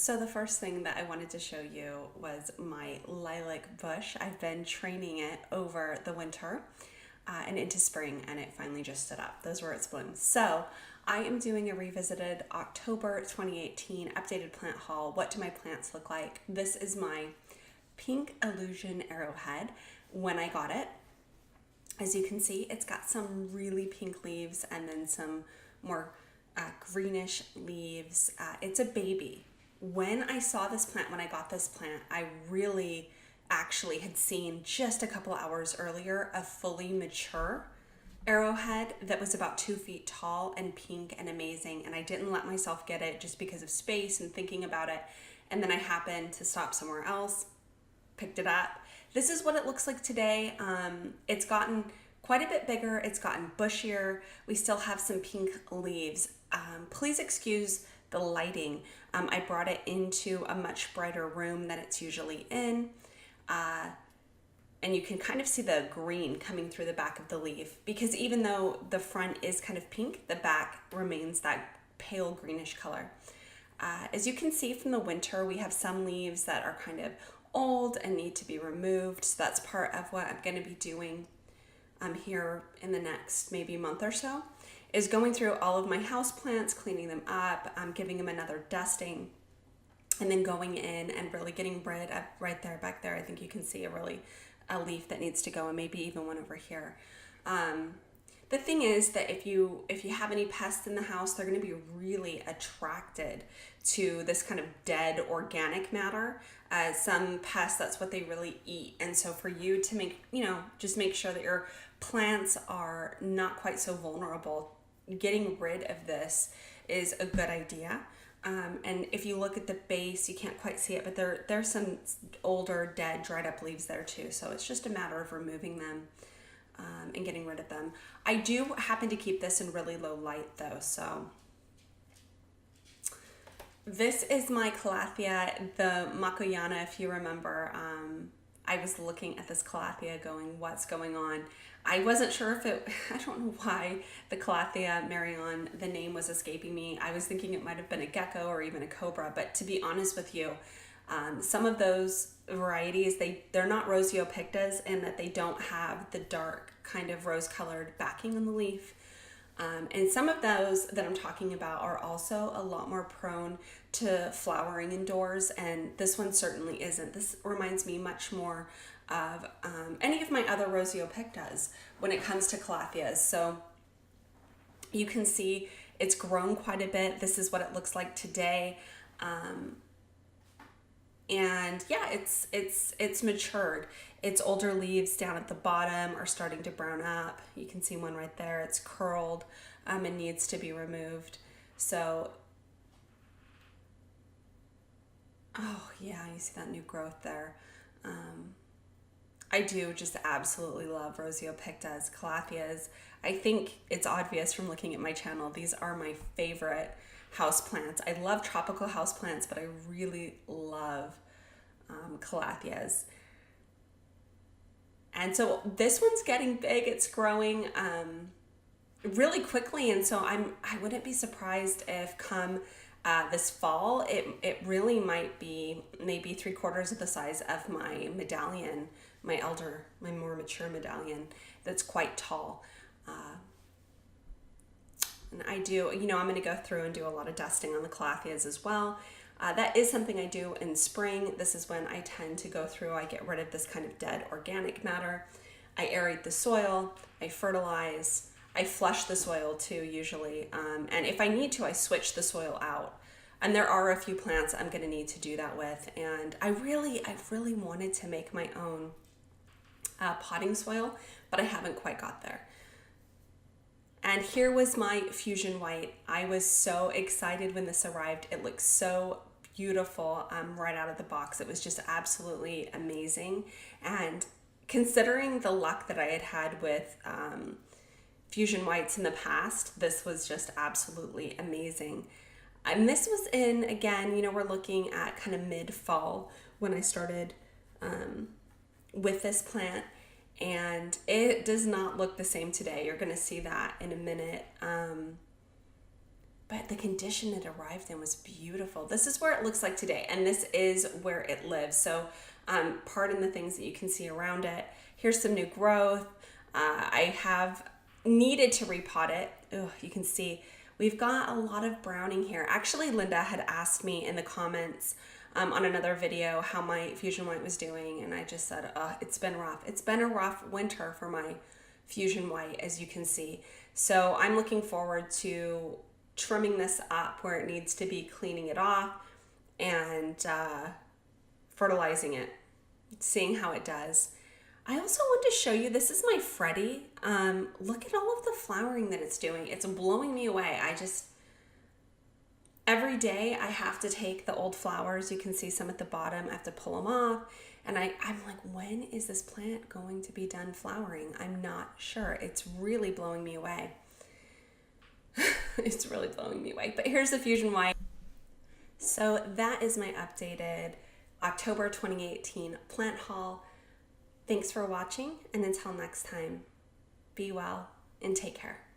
So the first thing that I wanted to show you was my lilac bush. I've been training it over the winter and into spring, and it finally just stood up. Those were its blooms. So I am doing a revisited October 2018 updated plant haul. What do my plants look like? This is my pink Allusion Arrowhead when I got it. As you can see, it's got some really pink leaves and then some more greenish leaves. It's a baby. When I saw this plant, when I got this plant, I really actually had seen just a couple hours earlier a fully mature arrowhead that was about 2 feet tall and pink and amazing. And I didn't let myself get it just because of space and thinking about it. And then I happened to stop somewhere else, picked it up. This is what it looks like today. It's gotten quite a bit bigger. It's gotten bushier. We still have some pink leaves. Please excuse the lighting. I brought it into a much brighter room than it's usually in. And you can kind of see the green coming through the back of the leaf, because even though the front is kind of pink, the back remains that pale greenish color. As you can see from the winter, we have some leaves that are kind of old and need to be removed. So that's part of what I'm going to be doing here in the next maybe month or so, is going through all of my house plants, cleaning them up, giving them another dusting, and then going in and really getting rid of right there, back there. I think you can see a leaf that needs to go, and maybe even one over here. The thing is that if you have any pests in the house, they're going to be really attracted to this kind of dead organic matter. Some pests, that's what they really eat. And so for you to just make sure that your plants are not quite so vulnerable, getting rid of this is a good idea. And if you look at the base, you can't quite see it, but there's some older, dead, dried up leaves there too. So it's just a matter of removing them and getting rid of them. I do happen to keep this in really low light though. So this is my Calathea, the Makoyana, if you remember. I was looking at this Calathea going, what's going on? I wasn't sure if I don't know why the Calathea Marion, the name was escaping me. I was thinking it might have been a gecko or even a cobra, but to be honest with you, some of those varieties, they're not Rosiopictas, in that they don't have the dark kind of rose-colored backing on the leaf. And some of those that I'm talking about are also a lot more prone to flowering indoors, and this one certainly isn't. This reminds me much more of any of my other Rosiopictas when it comes to Calatheas. So you can see it's grown quite a bit. This is what it looks like today. And yeah, it's matured. Its older leaves down at the bottom are starting to brown up. You can see one right there. It's curled and needs to be removed. So, oh yeah, you see that new growth there. I do just absolutely love Rosiopictas, Calatheas. I think it's obvious from looking at my channel, these are my favorite houseplants. I love tropical houseplants, but I really love Calatheas. And so this one's getting big. It's growing really quickly, and so I wouldn't be surprised if come this fall it really might be maybe 3/4 of the size of my medallion, my more mature medallion that's quite tall. And I do, I'm going to go through and do a lot of dusting on the Calatheas as well. That is something I do in spring. This is when I tend to go through, I get rid of this kind of dead organic matter. I aerate the soil, I fertilize, I flush the soil too usually. And if I need to, I switch the soil out. And there are a few plants I'm going to need to do that with. And I really wanted to make my own potting soil, but I haven't quite got there. And here was my Fusion White. I was so excited when this arrived. It looked so beautiful right out of the box. It was just absolutely amazing. And considering the luck that I had had with Fusion Whites in the past, this was just absolutely amazing. And this was in, again, we're looking at kind of mid-fall when I started with this plant. And it does not look the same today. You're going to see that in a minute. but the condition it arrived in was beautiful. This is where it looks like today, and this is where it lives. So pardon the things that you can see around it. Here's some new growth. I have needed to repot it. Oh, you can see we've got a lot of browning here. Actually, Linda had asked me in the comments on another video how my Fusion White was doing, and I just said, it's been rough. It's been a rough winter for my Fusion White, as you can see. So I'm looking forward to trimming this up where it needs to be, cleaning it off, and fertilizing it, seeing how it does. I also want to show you, this is my Freddie. Look at all of the flowering that it's doing. It's blowing me away. Every day I have to take the old flowers. You can see some at the bottom. I have to pull them off. And I'm like, when is this plant going to be done flowering? I'm not sure. It's really blowing me away. It's really blowing me away. But here's the Fusion White. So that is my updated October 2018 plant haul. Thanks for watching, and until next time, be well and take care.